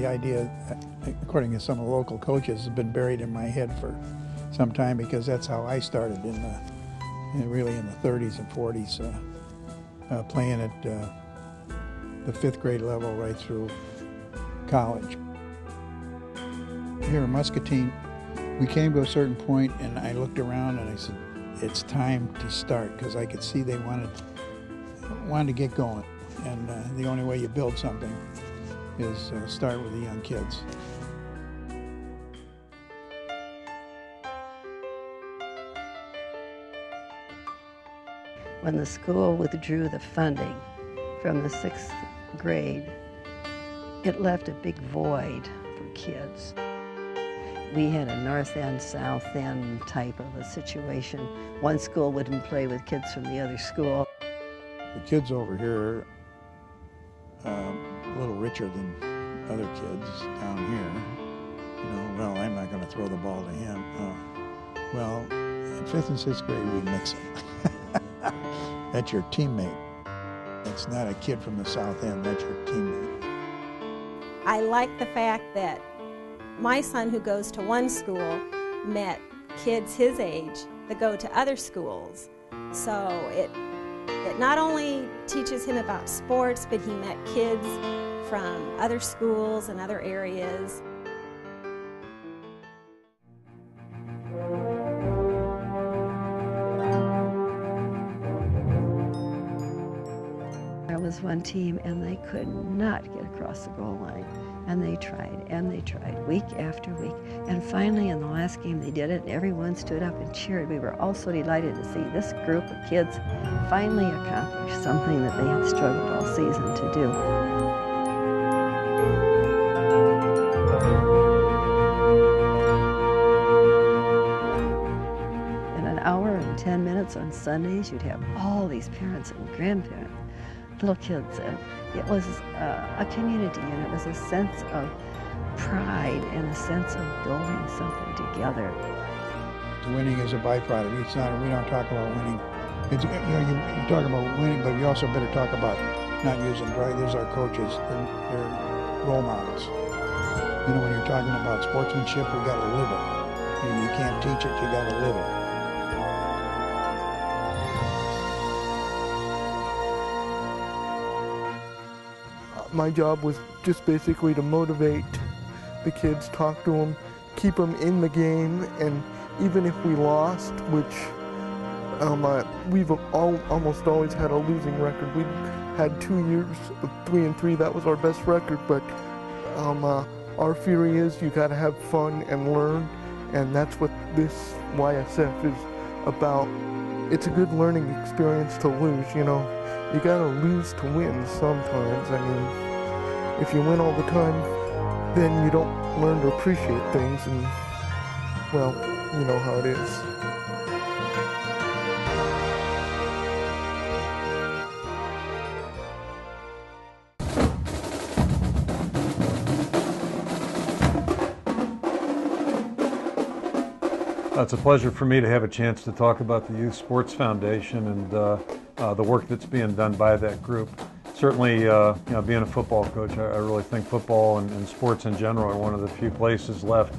the idea, according to some of the local coaches, has been buried in my head for some time, because that's how I started really in the 30s and 40s, playing at the 5th grade level right through college. Here in Muscatine, we came to a certain point and I looked around and I said, it's time to start, because I could see they wanted to get going. And the only way you build something is start with the young kids. When the school withdrew the funding from the 6th grade, it left a big void for kids. We had a north end, south end type of a situation. One school wouldn't play with kids from the other school. The kids over here are a little richer than other kids down here. You know, well, I'm not going to throw the ball to him. Well, in 5th and 6th grade, we mix them. That's your teammate. It's not a kid from the south end, that's your teammate. I like the fact that my son, who goes to one school, met kids his age that go to other schools. So it not only teaches him about sports, but he met kids from other schools and other areas. There was one team and they could not get across the goal line. And they tried week after week. And finally in the last game they did it and everyone stood up and cheered. We were all so delighted to see this group of kids finally accomplish something that they had struggled all season to do. In an hour and 10 minutes on Sundays, you'd have all these parents and grandparents, little kids, and it was a community, and it was a sense of pride and a sense of building something together. Winning is a byproduct. It's not. We don't talk about winning. It's, you talk about winning, but you also better talk about not using drugs. There's our coaches. They're role models. You know, when you're talking about sportsmanship, we got to live it. You can't teach it. You got to live it. My job was just basically to motivate the kids, talk to them, keep them in the game, and even if we lost, which we've almost always had a losing record. We had 2 years of 3-3. That was our best record, but our theory is you got to have fun and learn, and that's what this YSF is about. It's a good learning experience to lose, you know. You gotta lose to win sometimes. I mean, if you win all the time, then you don't learn to appreciate things, and, well, you know how it is. It's a pleasure for me to have a chance to talk about the Youth Sports Foundation and the work that's being done by that group. Certainly, you know, being a football coach, I really think football and sports in general are one of the few places left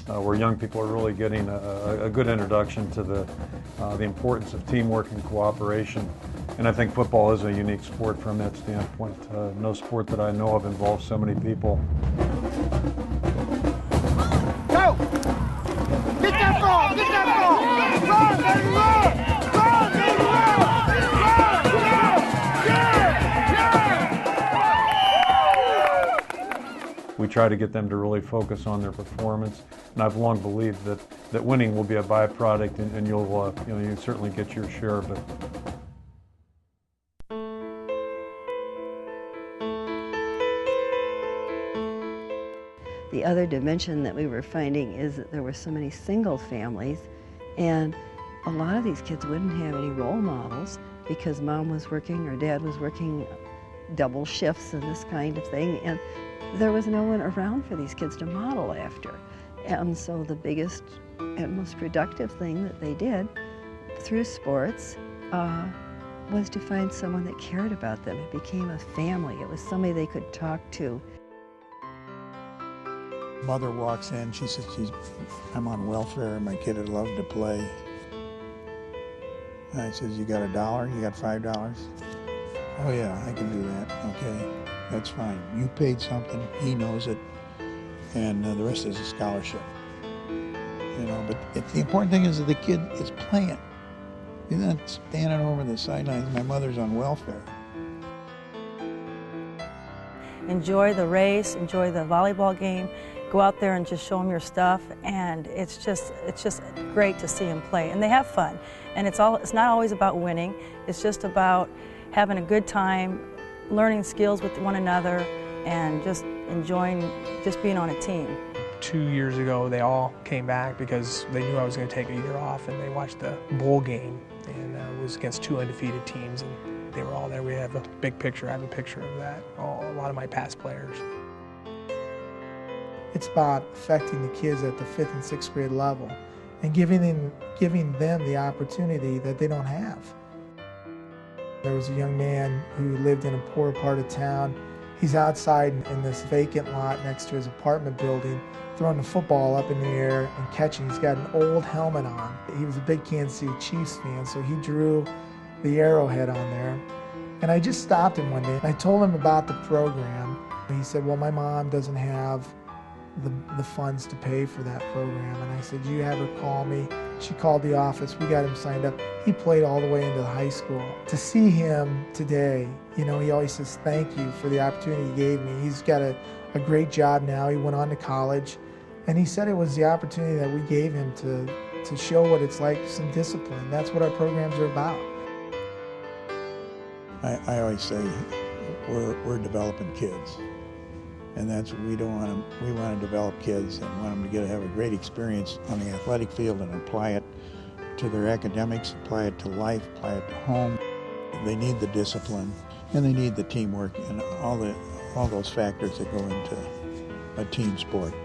where young people are really getting a good introduction to the importance of teamwork and cooperation. And I think football is a unique sport from that standpoint. No sport that I know of involves so many people. Go! Get that ball! Get that ball! Run, baby, run! Run, baby, run! Run! Yeah! Yeah! We try to get them to really focus on their performance, and I've long believed that winning will be a byproduct, and you'll you certainly get your share of it. The other dimension that we were finding is that there were so many single families, and a lot of these kids wouldn't have any role models because mom was working or dad was working double shifts and this kind of thing, and there was no one around for these kids to model after. And so the biggest and most productive thing that they did through sports was to find someone that cared about them. It became a family. It was somebody they could talk to. Mother walks in, she says, I'm on welfare, my kid would love to play. I says, you got $1? You got $5? Oh yeah, I can do that. Okay, that's fine. You paid something, he knows it, and the rest is a scholarship. You know, but the important thing is that the kid is playing. He's not standing over the sidelines. My mother's on welfare. Enjoy the race, enjoy the volleyball game, go out there and just show them your stuff, and it's just great to see them play. And they have fun. And it's not always about winning, it's just about having a good time, learning skills with one another, and just enjoying just being on a team. 2 years ago, they all came back because they knew I was going to take a year off, and they watched the bowl game, and it was against 2 undefeated teams, and they were all there. We have a big picture. I have a picture of that. A lot of my past players. It's about affecting the kids at the 5th and 6th grade level and giving them the opportunity that they don't have. There was a young man who lived in a poor part of town. He's outside in this vacant lot next to his apartment building, throwing the football up in the air and catching. He's got an old helmet on. He was a big Kansas City Chiefs fan, so he drew the arrowhead on there. And I just stopped him one day. I told him about the program. He said, well, my mom doesn't have the funds to pay for that program. And I said, you have her call me. She called the office. We got him signed up. He played all the way into high school. To see him today, you know, he always says, thank you for the opportunity you gave me. He's got a great job now. He went on to college. And he said it was the opportunity that we gave him to show what it's like, some discipline. That's what our programs are about. I always say we're developing kids. And that's what we want to develop kids and want them to have a great experience on the athletic field and apply it to their academics, apply it to life, apply it to home. They need the discipline and they need the teamwork and all those factors that go into a team sport.